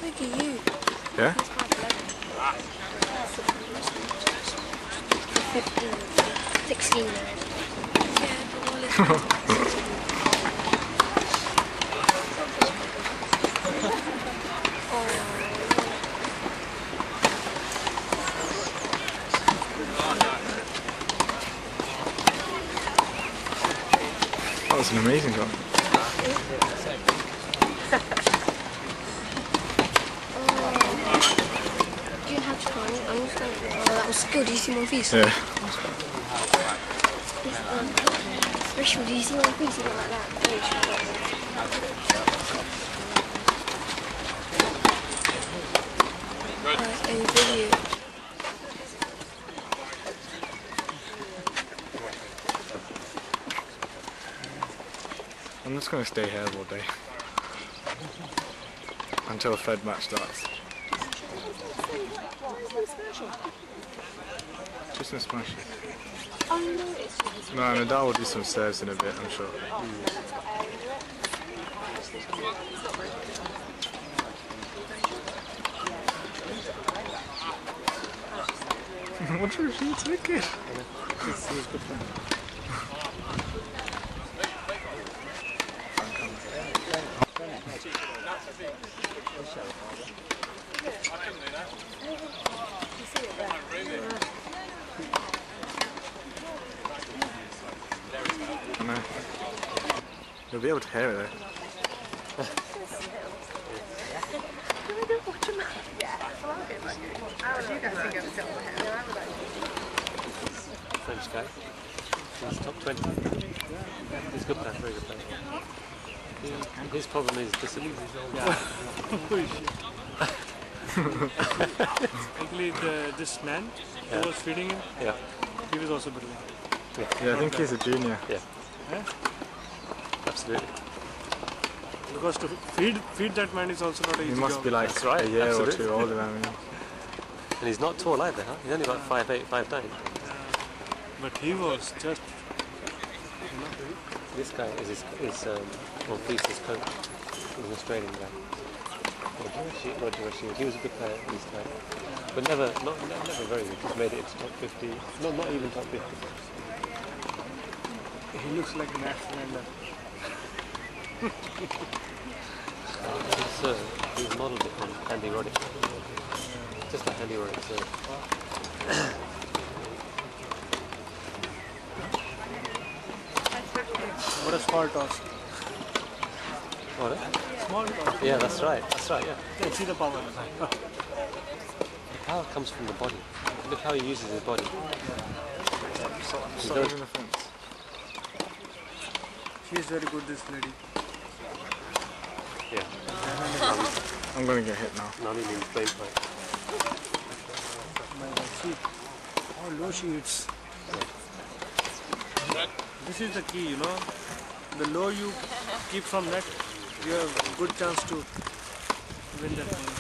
big are you? Yeah? 15, 16 now. Yeah, but all is That was an amazing shot. Do you have to try it? I'm just going to... Oh, that was good. Do you see my face? Yeah. Rachel, do you see my face? You look like that. And video. I'm just going to stay here all day. Until the Fed match starts. Just a smash. No, Nadal will do some serves in a bit, I'm sure. What was she taking? I know. You'll be able to hear it though. French guy. He's top 20. He's a good player, very good player. His problem is disability. Actually, this man who was feeding him, he was also brilliant. Yeah, I think he's a junior. Yeah. Yeah? Absolutely. Because to feed that man is also not an easy He must job. be like That's right, a year absolutely. or two older than me. And he's not tall either, huh? He's only about 5'8", 5'9". But he was just... This guy is Monfils' coach. He's an Australian guy. Roger Rashid. He was a good player in his time. But never very good. He's made it into top 50. Not even top 50. He looks like an Afrilander. He's modelled it on Andy Roddick. Just like Andy Roddick, so. What a small toss. What? Small toss. Yeah, that's right, yeah. Yeah, see the power. The power comes from the body. Look how he uses his body. So in the fence. She is very good, this lady. Yeah. I'm gonna get hit now. Nami means flame fight. See how low she hits. This is the key, you know. The low you keep from net, you have a good chance to win that game.